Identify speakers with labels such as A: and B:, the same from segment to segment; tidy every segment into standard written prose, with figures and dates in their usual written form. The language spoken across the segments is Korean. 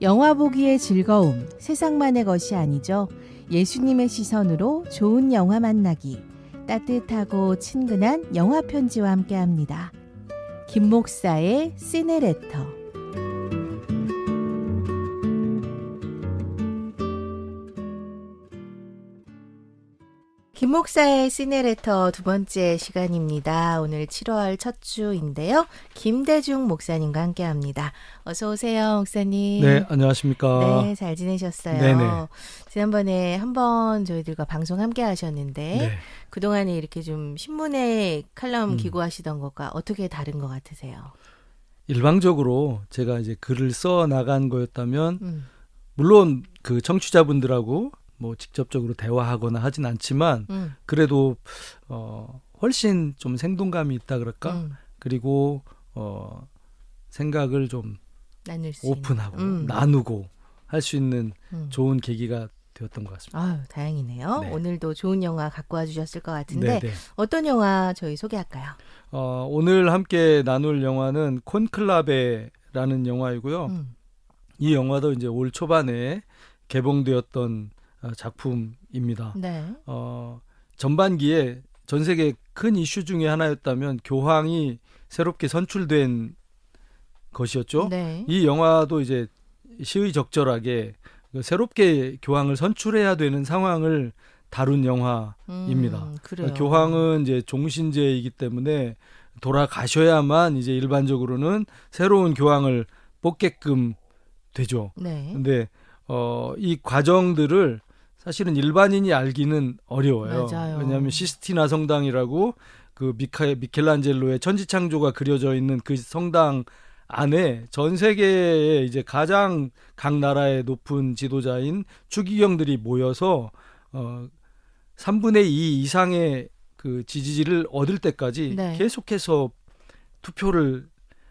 A: 영화 보기의 즐거움, 세상만의 것이 아니죠. 예수님의 시선으로 좋은 영화 만나기, 따뜻하고 친근한 영화 편지와 함께합니다. 김 목사의 시네레터. 김 목사의 시네레터 두 번째 시간입니다. 오늘 7월 첫 주인데요. 김대중 목사님과 함께합니다. 어서 오세요, 목사님.
B: 네, 안녕하십니까.
A: 네, 잘 지내셨어요.
B: 네네.
A: 지난번에 한번 저희들과 방송 함께 하셨는데
B: 네.
A: 그동안에 이렇게 좀 신문에 칼럼 기고하시던 것과 어떻게 다른 것 같으세요?
B: 일방적으로 제가 이제 글을 써 나간 거였다면 물론 그 청취자분들하고 뭐 직접적으로 대화하거나 하진 않지만 그래도 훨씬 좀 생동감이 있다 그럴까? 그리고 생각을 좀
A: 나눌 수
B: 오픈하고
A: 있는.
B: 나누고 할 수 있는 좋은 계기가 되었던 것 같습니다.
A: 아유, 다행이네요.
B: 네.
A: 오늘도 좋은 영화 갖고 와주셨을 것 같은데
B: 네네.
A: 어떤 영화 저희 소개할까요?
B: 오늘 함께 나눌 영화는 콘클라베라는 영화이고요. 이 영화도 이제 올 초반에 개봉되었던 작품입니다.
A: 네.
B: 전반기에 전 세계 큰 이슈 중에 하나였다면 교황이 새롭게 선출된 것이었죠.
A: 네.
B: 이 영화도 이제 시의적절하게 새롭게 교황을 선출해야 되는 상황을 다룬 영화입니다.
A: 그래요.
B: 교황은 이제 종신제이기 때문에 돌아가셔야만 이제 일반적으로는 새로운 교황을 뽑게끔 되죠.
A: 네.
B: 근데 이 과정들을 사실은 일반인이 알기는 어려워요.
A: 맞아요.
B: 왜냐하면 시스티나 성당이라고 그 미켈란젤로의 천지창조가 그려져 있는 그 성당 안에 전 세계에 이제 가장 각 나라의 높은 지도자인 추기경들이 모여서 3분의 2 이상의 그 지지를 얻을 때까지
A: 네.
B: 계속해서 투표를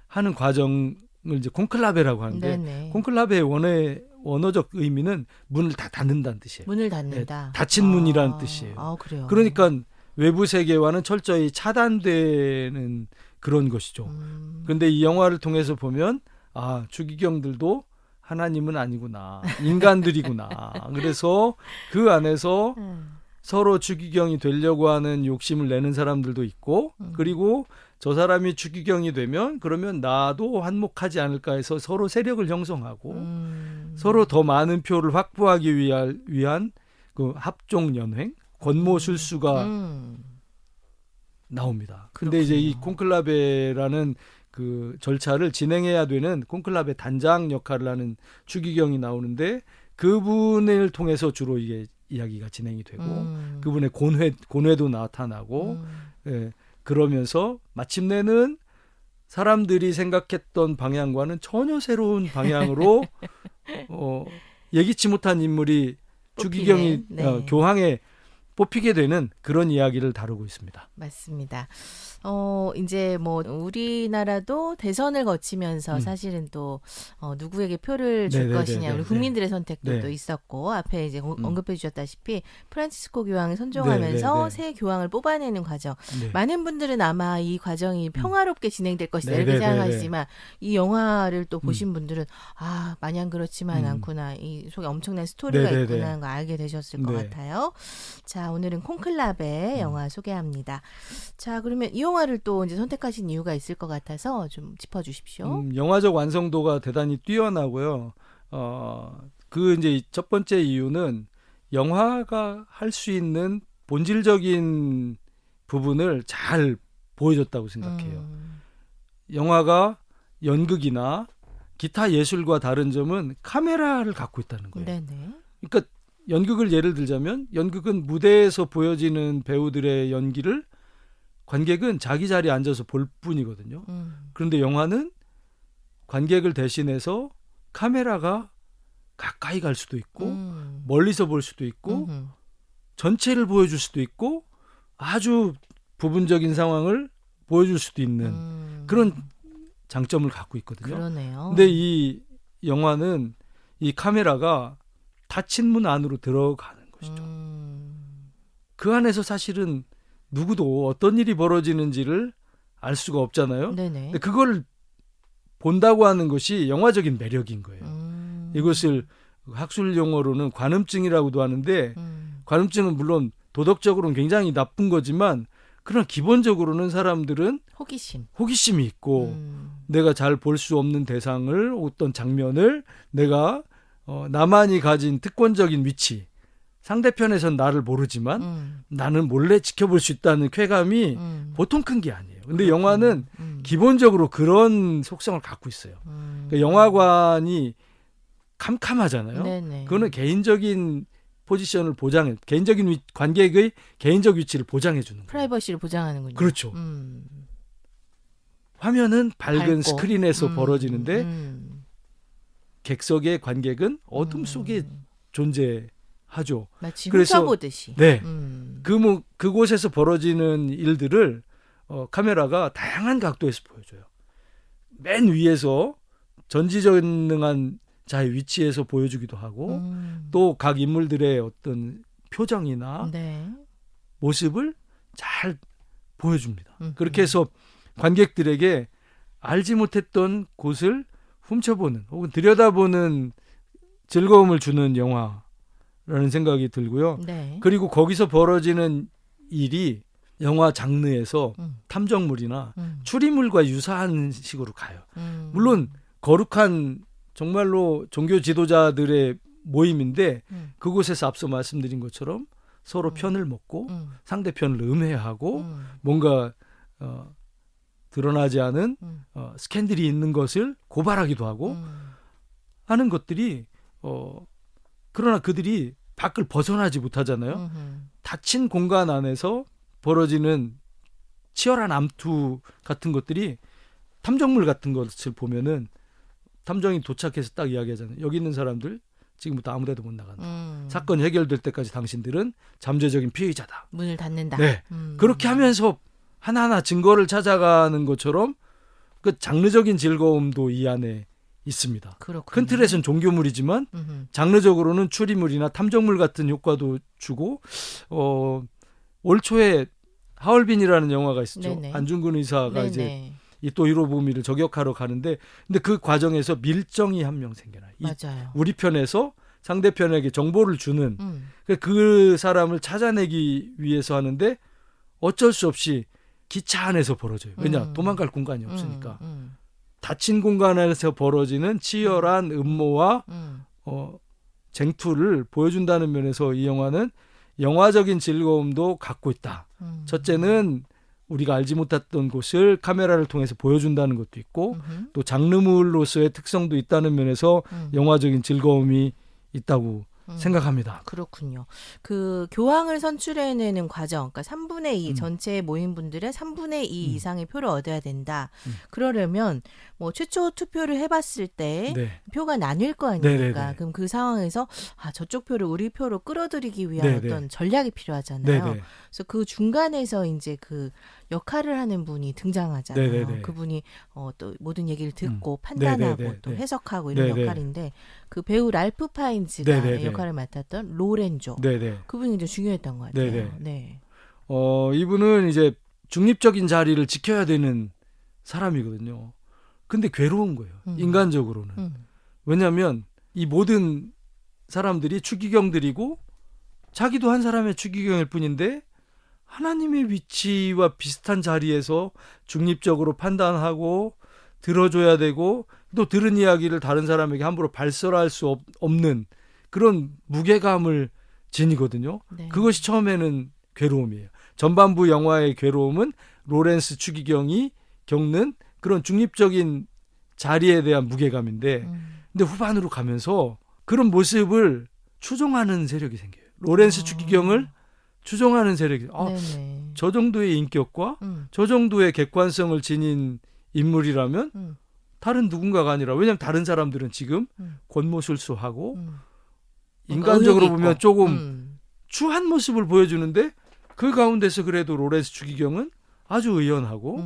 B: 하는 과정을 이제 콘클라베라고 하는데
A: 네네.
B: 콘클라베의 원어적 의미는 문을 다 닫는다는 뜻이에요.
A: 문을 닫는다.
B: 네, 닫힌 문이라는 뜻이에요.
A: 아, 그래요.
B: 그러니까 외부 세계와는 철저히 차단되는 그런 것이죠. 그런데 이 영화를 통해서 보면 추기경들도 하나님은 아니구나. 인간들이구나. 그래서 그 안에서 서로 추기경이 되려고 하는 욕심을 내는 사람들도 있고 그리고 저 사람이 추기경이 되면 그러면 나도 한몫하지 않을까 해서 서로 세력을 형성하고 서로 더 많은 표를 확보하기 위한 그 합종연횡, 권모술수가 나옵니다. 근데 이제 이 콘클라베라는 그 절차를 진행해야 되는 콘클라베 단장 역할을 하는 추기경이 나오는데 그분을 통해서 주로 이게 이야기가 진행이 되고 그분의 고뇌도 나타나고 그러면서 마침내는 사람들이 생각했던 방향과는 전혀 새로운 방향으로 예기치 못한 인물이 추기경이
A: 네.
B: 교황에 뽑히게 되는 그런 이야기를 다루고 있습니다.
A: 맞습니다. 이제 뭐 우리나라도 대선을 거치면서 사실은 또 누구에게 표를 줄
B: 네네네네.
A: 것이냐 우리 국민들의 선택도
B: 네.
A: 또 있었고 앞에 이제 언급해 주셨다시피 프란치스코 교황이 선종하면서
B: 네네네.
A: 새 교황을 뽑아내는 과정.
B: 네.
A: 많은 분들은 아마 이 과정이 평화롭게 진행될 것이다 이렇게
B: 네네네네.
A: 생각하시지만 이 영화를 또 보신 분들은 마냥 그렇지만 않구나. 이 속에 엄청난 스토리가
B: 네네네.
A: 있구나 하는 걸 알게 되셨을 것
B: 네.
A: 같아요. 자, 오늘은 콘클라베 영화 소개합니다. 자, 그러면 이 영화를 또 이제 선택하신 이유가 있을 것 같아서 좀 짚어주십시오.
B: 영화적 완성도가 대단히 뛰어나고요. 그 이제 첫 번째 이유는 영화가 할 수 있는 본질적인 부분을 잘 보여줬다고 생각해요. 영화가 연극이나 기타 예술과 다른 점은 카메라를 갖고 있다는 거예요.
A: 네네.
B: 그러니까 연극을 예를 들자면 연극은 무대에서 보여지는 배우들의 연기를 관객은 자기 자리에 앉아서 볼 뿐이거든요. 그런데 영화는 관객을 대신해서 카메라가 가까이 갈 수도 있고 멀리서 볼 수도 있고 전체를 보여줄 수도 있고 아주 부분적인 상황을 보여줄 수도 있는 그런 장점을 갖고 있거든요.
A: 그러네요.
B: 근데 이 영화는 이 카메라가 닫힌 문 안으로 들어가는 것이죠. 그 안에서 사실은 누구도 어떤 일이 벌어지는지를 알 수가 없잖아요.
A: 네네.
B: 근데 그걸 본다고 하는 것이 영화적인 매력인 거예요. 이것을 학술 용어로는 관음증이라고도 하는데 관음증은 물론 도덕적으로는 굉장히 나쁜 거지만 그러나 기본적으로는 사람들은 호기심이 있고 내가 잘 볼 수 없는 대상을 어떤 장면을 내가 나만이 가진 특권적인 위치 상대편에선 나를 모르지만 나는 몰래 지켜볼 수 있다는 쾌감이 보통 큰 게 아니에요. 근데 영화는 기본적으로 그런 속성을 갖고 있어요. 그러니까 영화관이 캄캄하잖아요.
A: 네네.
B: 그거는 개인적인 포지션을 보장해, 개인적인 관객의 개인적 위치를 보장해 주는 거예요.
A: 프라이버시를 보장하는군요.
B: 그렇죠. 화면은 밝은
A: 밝고.
B: 스크린에서 벌어지는데 객석의 관객은 어둠 속에 존재하죠.
A: 마치
B: 그래서
A: 훔쳐보듯이.
B: 네, 그곳에서 벌어지는 일들을 카메라가 다양한 각도에서 보여줘요. 맨 위에서 전지전능한 자의 위치에서 보여주기도 하고 또 각 인물들의 어떤 표정이나
A: 네.
B: 모습을 잘 보여줍니다. 그렇게 해서 관객들에게 알지 못했던 곳을 훔쳐보는 혹은 들여다보는 즐거움을 주는 영화라는 생각이 들고요.
A: 네.
B: 그리고 거기서 벌어지는 일이 영화 장르에서 탐정물이나 추리물과 유사한 식으로 가요. 물론 거룩한 정말로 종교 지도자들의 모임인데 그곳에서 앞서 말씀드린 것처럼 서로 편을 먹고 상대편을 음해하고 뭔가 드러나지 않은 스캔들이 있는 것을 고발하기도 하고 하는 것들이 그러나 그들이 밖을 벗어나지 못하잖아요. 닫힌 공간 안에서 벌어지는 치열한 암투 같은 것들이 탐정물 같은 것을 보면은 탐정이 도착해서 딱 이야기하잖아요. 여기 있는 사람들 지금부터 아무데도 못 나간다. 사건이 해결될 때까지 당신들은 잠재적인 피의자다.
A: 문을 닫는다.
B: 네. 그렇게 하면서 하나하나 증거를 찾아가는 것처럼 그 장르적인 즐거움도 이 안에 있습니다.
A: 그렇군요.
B: 큰 틀에서는 종교물이지만 장르적으로는 추리물이나 탐정물 같은 효과도 주고 올 초에 하얼빈이라는 영화가 있었죠.
A: 네네.
B: 안중근 의사가
A: 네네.
B: 이제 이 또 히로부미를 저격하러 가는데 근데 그 과정에서 밀정이 한 명 생겨나요.
A: 맞아요.
B: 우리 편에서 상대편에게 정보를 주는 그 사람을 찾아내기 위해서 하는데 어쩔 수 없이 기차 안에서 벌어져요. 왜냐? 도망갈 공간이 없으니까. 닫힌 공간 안에서 벌어지는 치열한 음모와 쟁투를 보여준다는 면에서 이 영화는 영화적인 즐거움도 갖고 있다. 첫째는 우리가 알지 못했던 곳을 카메라를 통해서 보여준다는 것도 있고 또 장르물로서의 특성도 있다는 면에서 영화적인 즐거움이 있다고 생각합니다.
A: 그렇군요. 그 교황을 선출해내는 과정, 그러니까 3분의 2 전체 모임분들의 3분의 2 이상의 표를 얻어야 된다. 그러려면 뭐 최초 투표를 해봤을 때
B: 네.
A: 표가 나뉠 거 아닙니까?
B: 네네네.
A: 그럼 그 상황에서 저쪽 표를 우리 표로 끌어들이기 위한
B: 네네.
A: 어떤 전략이 필요하잖아요.
B: 네네.
A: 그래서 그 중간에서 이제 그 역할을 하는 분이 등장하잖아요.
B: 네네네.
A: 그분이 또 모든 얘기를 듣고 판단하고
B: 네네네.
A: 또 해석하고 이런
B: 네네.
A: 역할인데 그 배우 랄프 파인즈가
B: 네네네.
A: 역할을 맡았던 로렌조.
B: 네네.
A: 그분이 이제 중요했던 것 같아요.
B: 네네.
A: 네.
B: 이분은 이제 중립적인 자리를 지켜야 되는 사람이거든요. 근데 괴로운 거예요. 인간적으로는. 왜냐하면 이 모든 사람들이 추기경들이고 자기도 한 사람의 추기경일 뿐인데 하나님의 위치와 비슷한 자리에서 중립적으로 판단하고 들어줘야 되고 또 들은 이야기를 다른 사람에게 함부로 발설할 수 없는 그런 무게감을 지니거든요.
A: 네.
B: 그것이 처음에는 괴로움이에요. 전반부 영화의 괴로움은 로렌스 추기경이 겪는 그런 중립적인 자리에 대한 무게감인데 근데 후반으로 가면서 그런 모습을 추종하는 세력이 생겨요. 로렌스 추기경을 추종하는 세력이 저 정도의 인격과 저 정도의 객관성을 지닌 인물이라면 다른 누군가가 아니라 왜냐하면 다른 사람들은 지금 권모술수하고 인간적으로 보면 조금 추한 모습을 보여주는데 그 가운데서 그래도 로렌스 추기경은 아주 의연하고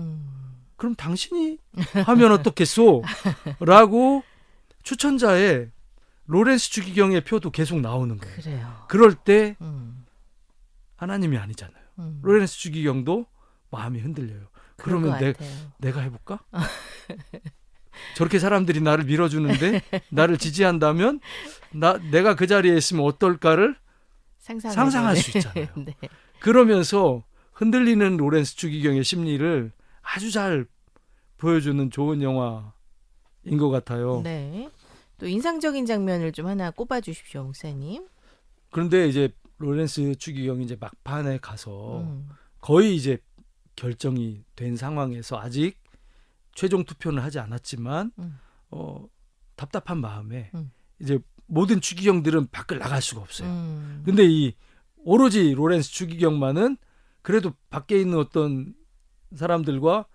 B: 그럼 당신이 하면 어떻겠소? 라고 추천자의 로렌스 추기경의 표도 계속 나오는 거예요.
A: 그래요.
B: 그럴 때 하나님이 아니잖아요. 로렌스 추기경도 마음이 흔들려요. 그러면 내가 해볼까? 저렇게 사람들이 나를 밀어주는데 나를 지지한다면 내가 그 자리에 있으면 어떨까를 상상할 수 있잖아요.
A: 네.
B: 그러면서 흔들리는 로렌스 추기경의 심리를 아주 잘 보여주는 좋은 영화인 것 같아요.
A: 네. 또 인상적인 장면을 좀 하나 꼽아주십시오, 목사님.
B: 그런데 이제 로렌스 추기경이 이제 막판에 가서 거의 이제 결정이 된 상황에서 아직 최종 투표는 하지 않았지만 답답한 마음에 이제 모든 추기경들은 밖을 나갈 수가 없어요. 근데 이 오로지 로렌스 추기경만은 그래도 밖에 있는 어떤 사람들과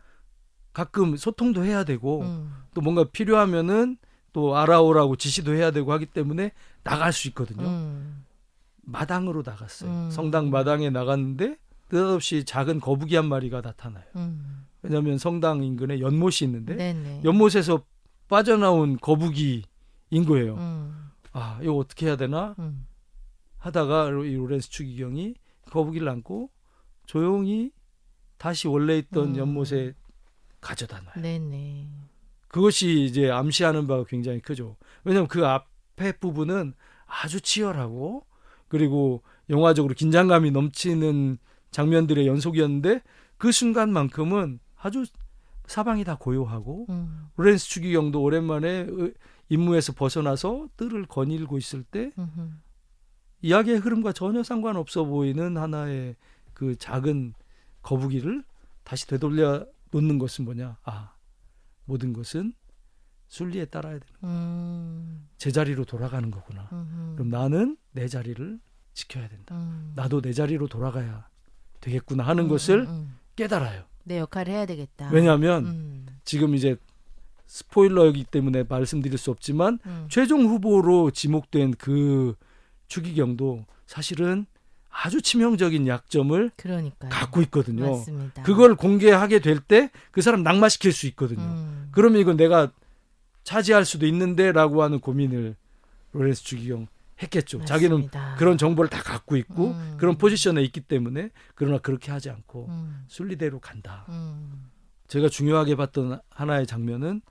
B: 가끔 소통도 해야 되고 또 뭔가 필요하면은 또 알아오라고 지시도 해야 되고 하기 때문에 나갈 수 있거든요. 마당으로 나갔어요. 성당 마당에 나갔는데 느닷없이 작은 거북이 한 마리가 나타나요. 왜냐하면 성당 인근에 연못이 있는데
A: 네네.
B: 연못에서 빠져나온 거북이인 거예요. 아, 이거 어떻게 해야 되나 하다가 이 로렌스 추기경이 거북이를 안고 조용히 다시 원래 있던 연못에 가져다 놔요.
A: 네네.
B: 그것이 이제 암시하는 바가 굉장히 크죠. 왜냐하면 그 앞에 부분은 아주 치열하고 그리고 영화적으로 긴장감이 넘치는 장면들의 연속이었는데 그 순간만큼은 아주 사방이 다 고요하고 로렌스 추기경도 오랜만에 임무에서 벗어나서 뜰을 거닐고 있을 때 이야기의 흐름과 전혀 상관없어 보이는 하나의 그 작은 거북이를 다시 되돌려 놓는 것은 뭐냐? 아, 모든 것은 순리에 따라야 되는 제자리로 돌아가는 거구나. 그럼 나는 내 자리를 지켜야 된다. 나도 내 자리로 돌아가야 되겠구나 하는 것을 깨달아요.
A: 내 역할을 해야 되겠다.
B: 왜냐하면 지금 이제 스포일러이기 때문에 말씀드릴 수 없지만 최종 후보로 지목된 그 추기경도 사실은 아주 치명적인 약점을
A: 그러니까요.
B: 갖고 있거든요.
A: 맞습니다.
B: 그걸 공개하게 될 때 그 사람 낙마시킬 수 있거든요. 그러면 이건 내가 차지할 수도 있는데 라고 하는 고민을 로렌스 추기경 했겠죠.
A: 맞습니다.
B: 자기는 그런 정보를 다 갖고 있고 그런 포지션에 있기 때문에 그러나 그렇게 하지 않고 순리대로 간다. 제가 중요하게 봤던 하나의 장면은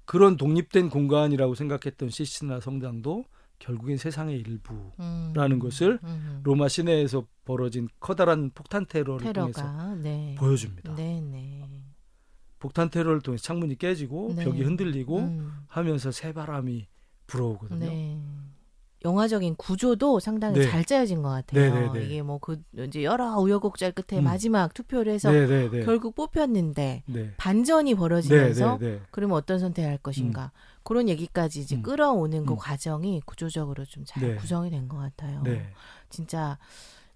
B: 그런 독립된 공간이라고 생각했던 시스티나 성당도 결국엔 세상의 일부라는 것을 로마 시내에서 벌어진 커다란 폭탄 테러를 통해서
A: 네.
B: 보여줍니다.
A: 네네.
B: 폭탄 테러를 통해서 창문이 깨지고
A: 네.
B: 벽이 흔들리고 하면서 새바람이 불어오거든요.
A: 네. 영화적인 구조도 상당히
B: 네.
A: 잘 짜여진 것 같아요.
B: 네네네.
A: 이게 뭐 그 이제 여러 우여곡절 끝에 마지막 투표를 해서
B: 네네네.
A: 결국 뽑혔는데
B: 네.
A: 반전이 벌어지면서
B: 네네네.
A: 그러면 어떤 선택을 할 것인가 그런 얘기까지 이제 끌어오는 그 과정이 구조적으로 좀 잘
B: 네.
A: 구성이 된 것 같아요.
B: 네.
A: 진짜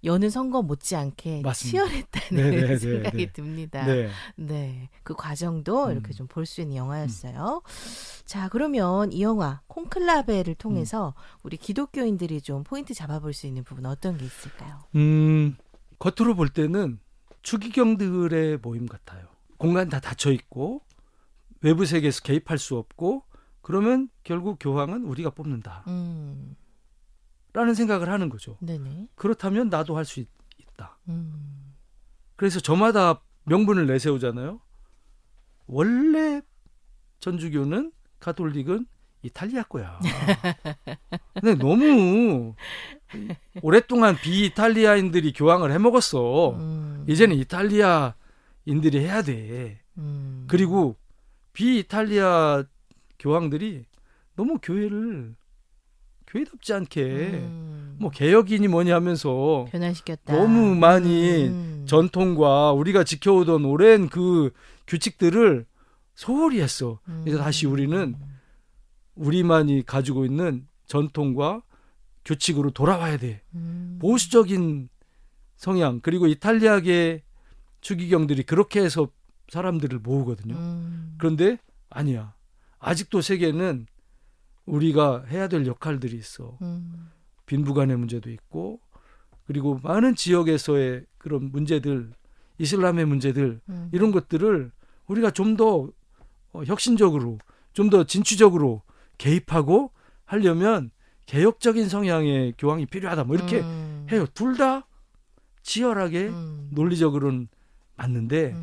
A: 여느 선거 못지않게
B: 맞습니다.
A: 치열했다는
B: 네네네.
A: 생각이
B: 네.
A: 듭니다.
B: 네.
A: 네, 그 과정도 이렇게 좀 볼 수 있는 영화였어요. 자, 그러면 이 영화 콘클라베를 통해서 우리 기독교인들이 좀 포인트 잡아볼 수 있는 부분 어떤 게 있을까요?
B: 겉으로 볼 때는 추기경들의 모임 같아요. 공간 다 닫혀 있고 외부 세계에서 개입할 수 없고 그러면 결국 교황은 우리가 뽑는다. 라는 생각을 하는 거죠.
A: 네네.
B: 그렇다면 나도 할 수 있다. 그래서 저마다 명분을 내세우잖아요. 원래 전주교는 가톨릭은 이탈리아 거야. 근데 너무 오랫동안 비이탈리아인들이 교황을 해먹었어. 이제는 이탈리아인들이 해야 돼. 그리고 비이탈리아 교황들이 너무 교회답지 않게 뭐 개혁이니 뭐니 하면서
A: 변화시켰다.
B: 너무 많이 전통과 우리가 지켜오던 오랜 그 규칙들을 소홀히 했어. 그래서 다시 우리는 우리만이 가지고 있는 전통과 규칙으로 돌아와야 돼. 보수적인 성향 그리고 이탈리아계 추기경들이 그렇게 해서 사람들을 모으거든요. 그런데 아니야. 아직도 세계는 우리가 해야 될 역할들이 있어. 빈부간의 문제도 있고 그리고 많은 지역에서의 그런 문제들, 이슬람의 문제들 이런 것들을 우리가 좀 더 혁신적으로, 좀 더 진취적으로 개입하고 하려면 개혁적인 성향의 교황이 필요하다. 뭐 이렇게 해요. 둘 다 치열하게 논리적으로는 맞는데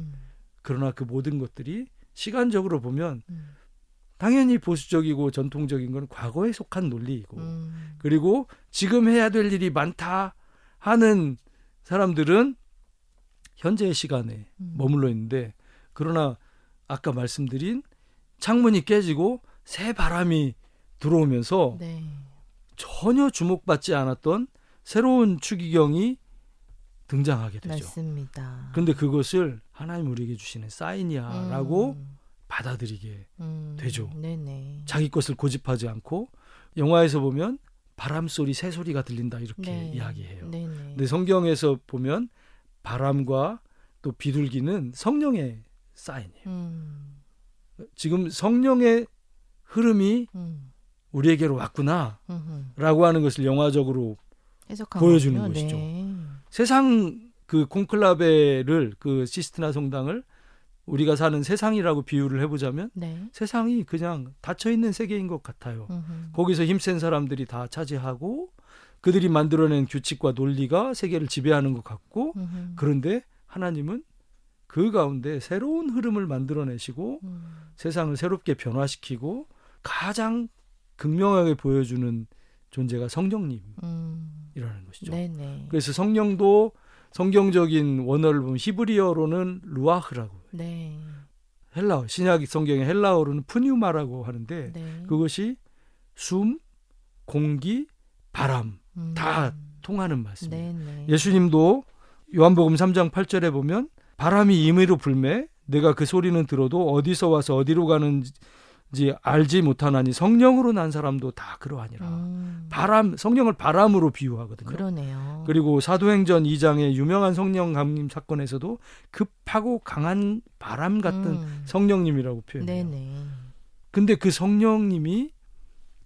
B: 그러나 그 모든 것들이 시간적으로 보면 당연히 보수적이고 전통적인 건 과거에 속한 논리이고 그리고 지금 해야 될 일이 많다 하는 사람들은 현재의 시간에 머물러 있는데 그러나 아까 말씀드린 창문이 깨지고 새 바람이 들어오면서
A: 네.
B: 전혀 주목받지 않았던 새로운 추기경이 등장하게 되죠.
A: 맞습니다.
B: 그런데 그것을 하나님 우리에게 주시는 사인이야 라고 받아들이게 되죠.
A: 네네.
B: 자기 것을 고집하지 않고 영화에서 보면 바람소리, 새소리가 들린다 이렇게
A: 네.
B: 이야기해요.
A: 네네.
B: 근데 성경에서 보면 바람과 또 비둘기는 성령의 사인이에요. 지금 성령의 흐름이 우리에게로 왔구나 라고 하는 것을 영화적으로 보여주는
A: 거군요.
B: 것이죠.
A: 네.
B: 세상 그 콘클라베를 그 시스티나 성당을 우리가 사는 세상이라고 비유를 해보자면
A: 네.
B: 세상이 그냥 닫혀있는 세계인 것 같아요. 거기서 힘센 사람들이 다 차지하고 그들이 만들어낸 규칙과 논리가 세계를 지배하는 것 같고 그런데 하나님은 그 가운데 새로운 흐름을 만들어내시고 세상을 새롭게 변화시키고 가장 극명하게 보여주는 존재가 성령님이라는 것이죠.
A: 네네.
B: 그래서 성령도 성경적인 원어를 보면 히브리어로는 루아흐라고 해요.
A: 네.
B: 헬라어, 신약 성경의 헬라어로는 푸뉴마라고 하는데
A: 네.
B: 그것이 숨, 공기, 바람 다 통하는 말씀이에요.
A: 네네.
B: 예수님도 요한복음 3장 8절에 보면 바람이 임의로 불매 내가 그 소리는 들어도 어디서 와서 어디로 가는지 알지 못하나니 성령으로 난 사람도 다 그러하니라. 바람, 성령을 바람으로 비유하거든요.
A: 그러네요.
B: 그리고 사도행전 2장의 유명한 성령 감림 사건에서도 급하고 강한 바람 같은 성령님이라고 표현해요.
A: 네네.
B: 근데 그 성령님이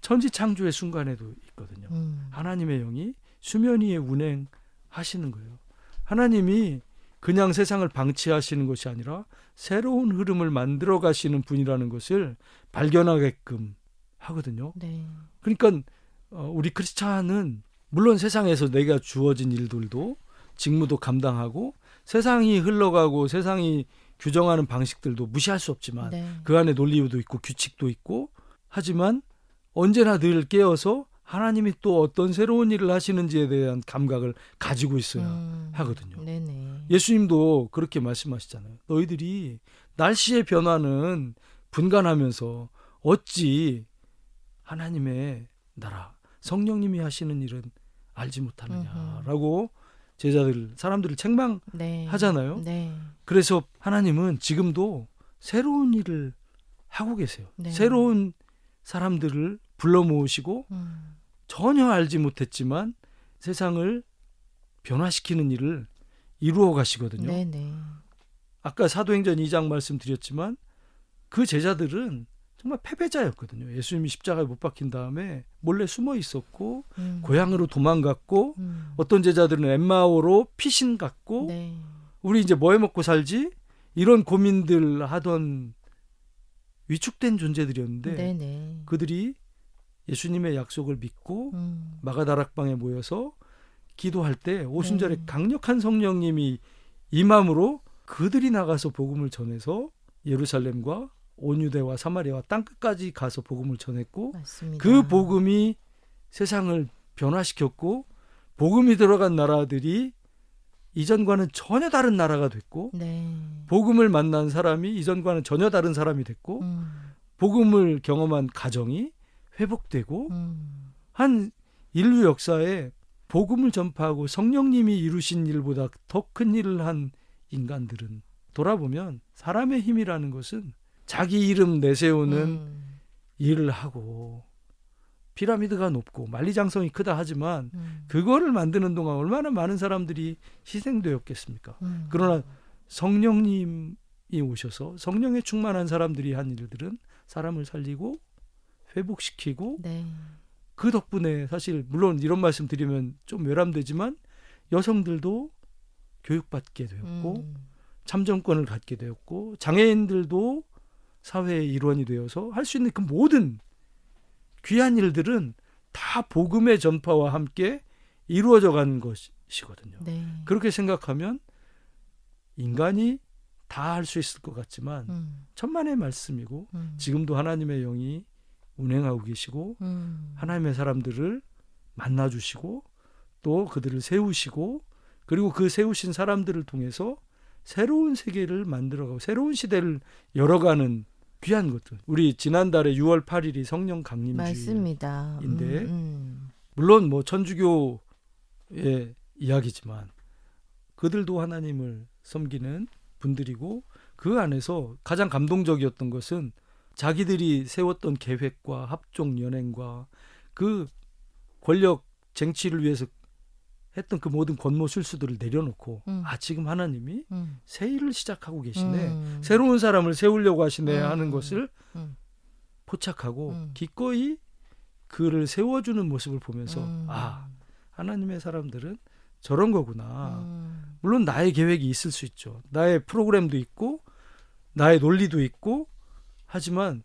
B: 천지창조의 순간에도 있거든요. 하나님의 영이 수면 위에 운행하시는 거예요. 하나님이 그냥 세상을 방치하시는 것이 아니라 새로운 흐름을 만들어 가시는 분이라는 것을 발견하게끔 하거든요.
A: 네.
B: 그러니까 우리 크리스찬은 물론 세상에서 내가 주어진 일들도 직무도 감당하고 세상이 흘러가고 세상이 규정하는 방식들도 무시할 수 없지만
A: 네.
B: 그 안에 논리도 있고 규칙도 있고 하지만 언제나 늘 깨어서 하나님이 또 어떤 새로운 일을 하시는지에 대한 감각을 가지고 있어야 하거든요.
A: 네네.
B: 예수님도 그렇게 말씀하시잖아요. 너희들이 날씨의 변화는 분간하면서 어찌 하나님의 나라, 성령님이 하시는 일은 알지 못하느냐라고 사람들을 책망하잖아요.
A: 네. 네.
B: 그래서 하나님은 지금도 새로운 일을 하고 계세요.
A: 네.
B: 새로운 사람들을 불러 모으시고 전혀 알지 못했지만 세상을 변화시키는 일을 이루어 가시거든요.
A: 네네.
B: 아까 사도행전 2장 말씀드렸지만 그 제자들은 정말 패배자였거든요. 예수님이 십자가에 못 박힌 다음에 몰래 숨어 있었고 고향으로 도망갔고 어떤 제자들은 엠마오로 피신 갔고
A: 네.
B: 우리 이제 뭐 해먹고 살지? 이런 고민들 하던 위축된 존재들이었는데
A: 네네.
B: 그들이 예수님의 약속을 믿고 마가다락방에 모여서 기도할 때 오순절에
A: 네.
B: 강력한 성령님이 임함으로 그들이 나가서 복음을 전해서 예루살렘과 온 유대와 사마리아와 땅끝까지 가서 복음을 전했고
A: 맞습니다.
B: 그 복음이 세상을 변화시켰고 복음이 들어간 나라들이 이전과는 전혀 다른 나라가 됐고
A: 네.
B: 복음을 만난 사람이 이전과는 전혀 다른 사람이 됐고 복음을 경험한 가정이 회복되고 한 인류 역사에 복음을 전파하고 성령님이 이루신 일보다 더 큰 일을 한 인간들은 돌아보면 사람의 힘이라는 것은 자기 이름 내세우는 일을 하고 피라미드가 높고 만리장성이 크다 하지만 그거를 만드는 동안 얼마나 많은 사람들이 희생되었겠습니까? 그러나 성령님이 오셔서 성령에 충만한 사람들이 한 일들은 사람을 살리고 회복시키고
A: 네.
B: 그 덕분에 사실 물론 이런 말씀 드리면 좀 외람되지만 여성들도 교육받게 되었고 참정권을 갖게 되었고 장애인들도 사회의 일원이 되어서 할 수 있는 그 모든 귀한 일들은 다 복음의 전파와 함께 이루어져 간 것이거든요.
A: 네.
B: 그렇게 생각하면 인간이 다 할 수 있을 것 같지만 천만의 말씀이고 지금도 하나님의 영이 운행하고 계시고 하나님의 사람들을 만나주시고 또 그들을 세우시고 그리고 그 세우신 사람들을 통해서 새로운 세계를 만들어가고 새로운 시대를 열어가는 귀한 것들. 우리 지난달에 6월 8일이 성령
A: 맞습니다.
B: 강림주일인데 물론 뭐 천주교의 이야기지만 그들도 하나님을 섬기는 분들이고 그 안에서 가장 감동적이었던 것은 자기들이 세웠던 계획과 합종 연행과 그 권력 쟁취를 위해서 했던 그 모든 권모 술수들을 내려놓고 지금 하나님이 새 일을 시작하고 계시네. 새로운 사람을 세우려고 하시네 하는 것을 포착하고 기꺼이 그를 세워주는 모습을 보면서 하나님의 사람들은 저런 거구나. 물론 나의 계획이 있을 수 있죠. 나의 프로그램도 있고 나의 논리도 있고 하지만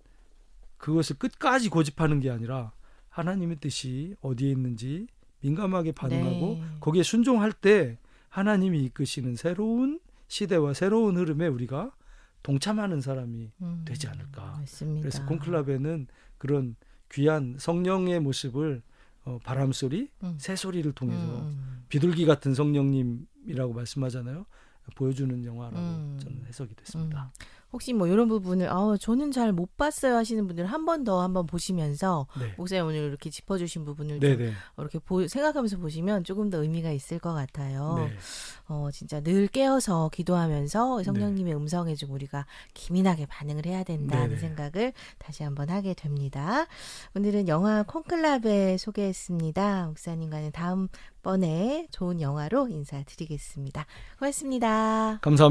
B: 그것을 끝까지 고집하는 게 아니라 하나님의 뜻이 어디에 있는지 민감하게 반응하고 거기에 순종할 때 하나님이 이끄시는 새로운 시대와 새로운 흐름에 우리가 동참하는 사람이 되지 않을까.
A: 맞습니다.
B: 그래서 콘클라베는 그런 귀한 성령의 모습을 바람소리, 새소리를 통해서 비둘기 같은 성령님이라고 말씀하잖아요. 보여주는 영화라고 저는 해석이 됐습니다.
A: 혹시 뭐 이런 부분을 저는 잘 못 봤어요 하시는 분들 한 번 더 한번 보시면서 목사님 오늘 이렇게 짚어주신 부분을 좀 이렇게 생각하면서 보시면 조금 더 의미가 있을 것 같아요. 진짜 늘 깨어서 기도하면서 성령님의 음성에 좀 우리가 기민하게 반응을 해야 된다는 생각을 다시 한번 하게 됩니다. 오늘은 영화 콘클라베 소개했습니다. 목사님과는 다음번에 좋은 영화로 인사드리겠습니다. 고맙습니다.
B: 감사합니다.